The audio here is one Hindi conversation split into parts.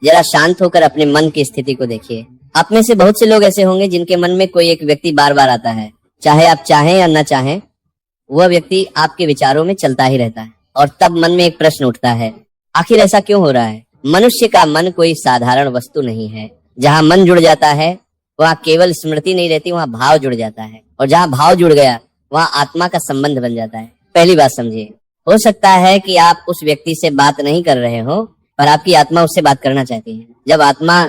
जरा शांत होकर अपने मन की स्थिति को देखिए। आप में से बहुत से लोग ऐसे होंगे जिनके मन में कोई एक व्यक्ति बार बार आता है, चाहे आप चाहें या न चाहें, वह व्यक्ति आपके विचारों में चलता ही रहता है। और तब मन में एक प्रश्न उठता है, आखिर ऐसा क्यों हो रहा है? मनुष्य का मन कोई साधारण वस्तु नहीं है। जहाँ मन जुड़ जाता है वहाँ केवल स्मृति नहीं रहती, वहाँ भाव जुड़ जाता है। और जहाँ भाव जुड़ गया वहाँ आत्मा का संबंध बन जाता है। पहली बात समझिए, हो सकता है कि आप उस व्यक्ति से बात नहीं कर रहे हो, पर आपकी आत्मा उससे बात करना चाहती है। जब आत्मा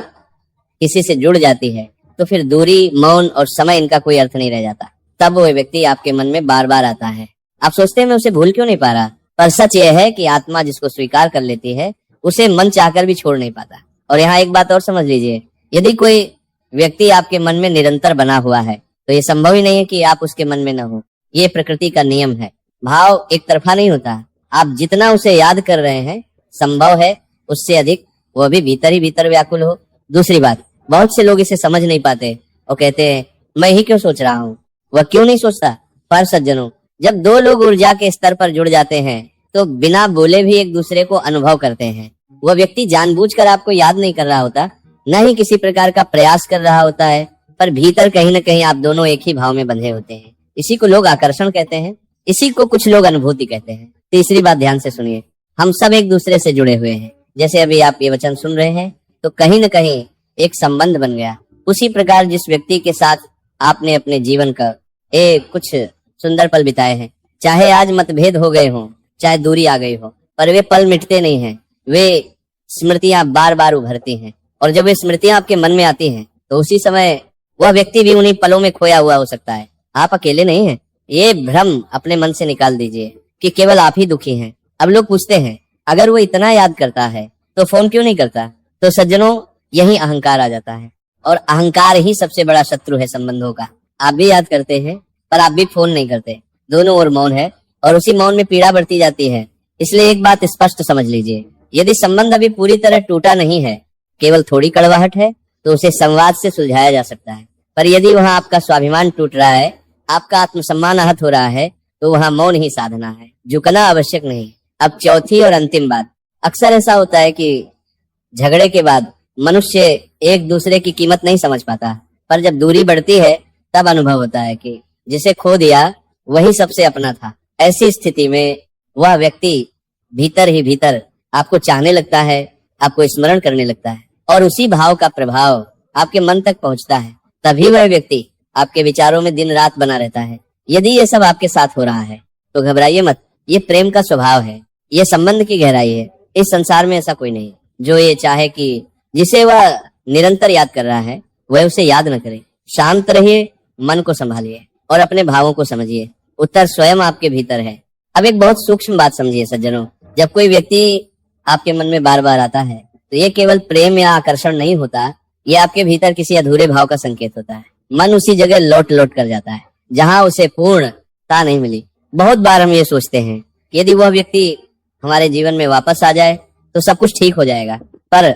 किसी से जुड़ जाती है तो फिर दूरी, मौन और समय, इनका कोई अर्थ नहीं रह जाता। तब वो व्यक्ति आपके मन में बार बार आता है। आप सोचते हैं मैं उसे भूल क्यों नहीं पा रहा, पर सच यह है कि आत्मा जिसको स्वीकार कर लेती है उसे मन चाहकर भी छोड़ नहीं पाता। और यहाँ एक बात और समझ लीजिए, यदि कोई व्यक्ति आपके मन में निरंतर बना हुआ है तो ये संभव ही नहीं है कि आप उसके मन में न हो। ये प्रकृति का नियम है। भाव एक तरफा नहीं होता। आप जितना उसे याद कर रहे हैं, संभव है उससे अधिक वह भी भीतर ही भीतर व्याकुल हो। दूसरी बात, बहुत से लोग इसे समझ नहीं पाते और कहते हैं मैं ही क्यों सोच रहा हूँ, वह क्यों नहीं सोचता। पर सज्जनों, जब दो लोग ऊर्जा के स्तर पर जुड़ जाते हैं तो बिना बोले भी एक दूसरे को अनुभव करते हैं। वह व्यक्ति जानबूझकर आपको याद नहीं कर रहा होता, न ही किसी प्रकार का प्रयास कर रहा होता है, पर भीतर कहीं न कहीं आप दोनों एक ही भाव में बंधे होते हैं। इसी को लोग आकर्षण कहते हैं, इसी को कुछ लोग अनुभूति कहते हैं। तीसरी बात ध्यान से सुनिए, हम सब एक दूसरे से जुड़े हुए हैं। जैसे अभी आप ये वचन सुन रहे हैं तो कहीं न कहीं एक संबंध बन गया। उसी प्रकार जिस व्यक्ति के साथ आपने अपने जीवन का कुछ सुंदर पल बिताए हैं, चाहे आज मतभेद हो गए हों, चाहे दूरी आ गई हो, पर वे पल मिटते नहीं हैं। वे स्मृतियां बार बार उभरती हैं और जब वे स्मृतियां आपके मन में आती हैं तो उसी समय वह व्यक्ति भी उन्हीं पलों में खोया हुआ हो सकता है। आप अकेले नहीं हैं। ये भ्रम अपने मन से निकाल दीजिए कि केवल आप ही दुखी हैं। अब लोग पूछते हैं अगर वो इतना याद करता है तो फोन क्यों नहीं करता? तो सज्जनों, यही अहंकार आ जाता है और अहंकार ही सबसे बड़ा शत्रु है संबंधों का। आप भी याद करते हैं पर आप भी फोन नहीं करते, दोनों ओर मौन है और उसी मौन में पीड़ा बढ़ती जाती है। इसलिए एक बात स्पष्ट समझ लीजिए, यदि संबंध अभी पूरी तरह टूटा नहीं है, केवल थोड़ी कड़वाहट है, तो उसे संवाद से सुलझाया जा सकता है। पर यदि वहां आपका स्वाभिमान टूट रहा है, आपका आत्मसम्मान आहत हो रहा है, तो वहां मौन ही साधना है, झुकना आवश्यक नहीं। अब चौथी और अंतिम बात, अक्सर ऐसा होता है कि झगड़े के बाद मनुष्य एक दूसरे की कीमत नहीं समझ पाता, पर जब दूरी बढ़ती है तब अनुभव होता है कि जिसे खो दिया वही सबसे अपना था। ऐसी स्थिति में वह व्यक्ति भीतर ही भीतर आपको चाहने लगता है, आपको स्मरण करने लगता है और उसी भाव का प्रभाव आपके मन तक पहुंचता है। तभी वह व्यक्ति आपके विचारों में दिन रात बना रहता है। यदि ये सब आपके साथ हो रहा है तो घबराइए मत, ये प्रेम का स्वभाव है, ये संबंध की गहराई है। इस संसार में ऐसा कोई नहीं जो ये चाहे कि जिसे वह निरंतर याद कर रहा है वह उसे याद न करे। शांत रहिए, मन को संभालिए और अपने भावों को समझिए। उत्तर स्वयं आपके भीतर है। अब एक बहुत सूक्ष्म बात समझिए सज्जनों, जब कोई व्यक्ति आपके मन में बार बार आता है तो ये केवल प्रेम या आकर्षण नहीं होता, ये आपके भीतर किसी अधूरे भाव का संकेत होता है। मन उसी जगह लौट लौट कर जाता है जहां उसे पूर्णता नहीं मिली। बहुत बार हम ये सोचते हैं कि यदि वह व्यक्ति हमारे जीवन में वापस आ जाए तो सब कुछ ठीक हो जाएगा, पर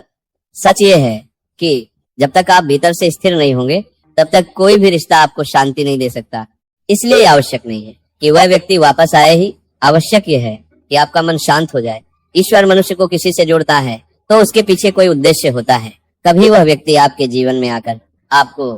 सच ये है कि जब तक आप भीतर से स्थिर नहीं होंगे तब तक कोई भी रिश्ता आपको शांति नहीं दे सकता। इसलिए आवश्यक नहीं है कि वह व्यक्ति वापस आए ही, आवश्यक यह है कि आपका मन शांत हो जाए। ईश्वर मनुष्य को किसी से जोड़ता है तो उसके पीछे कोई उद्देश्य होता है। कभी वह व्यक्ति आपके जीवन में आकर आपको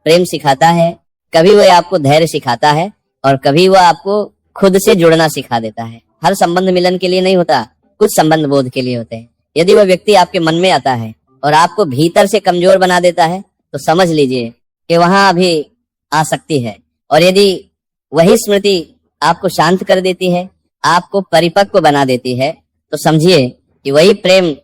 प्रेम सिखाता है, कभी वह आपको धैर्य सिखाता है और कभी वह आपको खुद से जुड़ना सिखा देता है। हर संबंध मिलन के लिए नहीं होता, कुछ संबंध बोध के लिए होते हैं। यदि वह व्यक्ति आपके मन में आता है और आपको भीतर से कमजोर बना देता है तो समझ लीजिए कि वहां अभी आसक्ति है। और यदि वही स्मृति आपको शांत कर देती है, आपको परिपक्व बना देती है, तो समझिए कि वही प्रेम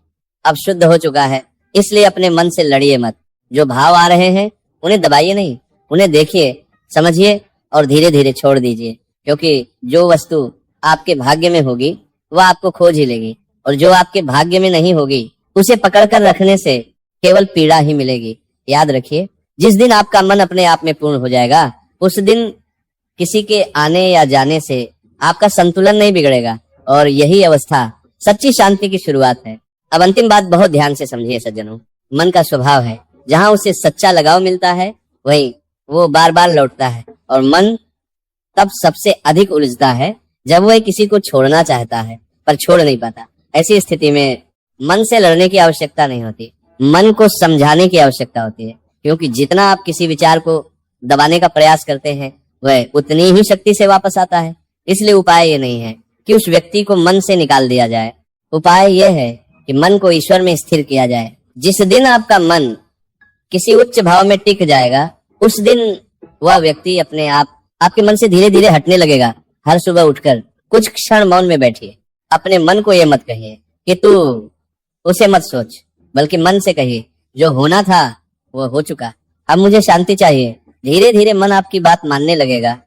अब शुद्ध हो चुका है। इसलिए अपने मन से लड़िए मत। जो भाव आ रहे हैं उन्हें दबाइए नहीं, उन्हें देखिए, समझिए और धीरे धीरे छोड़ दीजिए, क्योंकि जो वस्तु आपके भाग्य में होगी वह आपको खोज ही लेगी और जो आपके भाग्य में नहीं होगी उसे पकड़कर रखने से केवल पीड़ा ही मिलेगी। याद रखिए, जिस दिन आपका मन अपने आप में पूर्ण हो जाएगा उस दिन किसी के आने या जाने से आपका संतुलन नहीं बिगड़ेगा और यही अवस्था सच्ची शांति की शुरुआत है। अब अंतिम बात बहुत ध्यान से समझिए सज्जनों, मन का स्वभाव है, जहां उसे सच्चा लगाव मिलता है वही वो बार बार लौटता है और मन तब सबसे अधिक उलझता है जब वह किसी को छोड़ना चाहता है पर छोड़ नहीं पाता। ऐसी स्थिति में मन से लड़ने की आवश्यकता नहीं होती, मन को समझाने की आवश्यकता होती है। क्योंकि जितना आप किसी विचार को दबाने का प्रयास करते हैं वह उतनी ही शक्ति से वापस आता है। इसलिए उपाय ये नहीं है कि उस व्यक्ति को मन से निकाल दिया जाए, उपाय यह है कि मन को ईश्वर में स्थिर किया जाए। जिस दिन आपका मन किसी उच्च भाव में टिक जाएगा उस दिन वह व्यक्ति अपने आप आपके मन से धीरे धीरे हटने लगेगा। हर सुबह उठकर कुछ क्षण मौन में बैठिए, अपने मन को ये मत कहिए कि तू उसे मत सोच, बल्कि मन से कहिए जो होना था वो हो चुका, अब मुझे शांति चाहिए। धीरे धीरे मन आपकी बात मानने लगेगा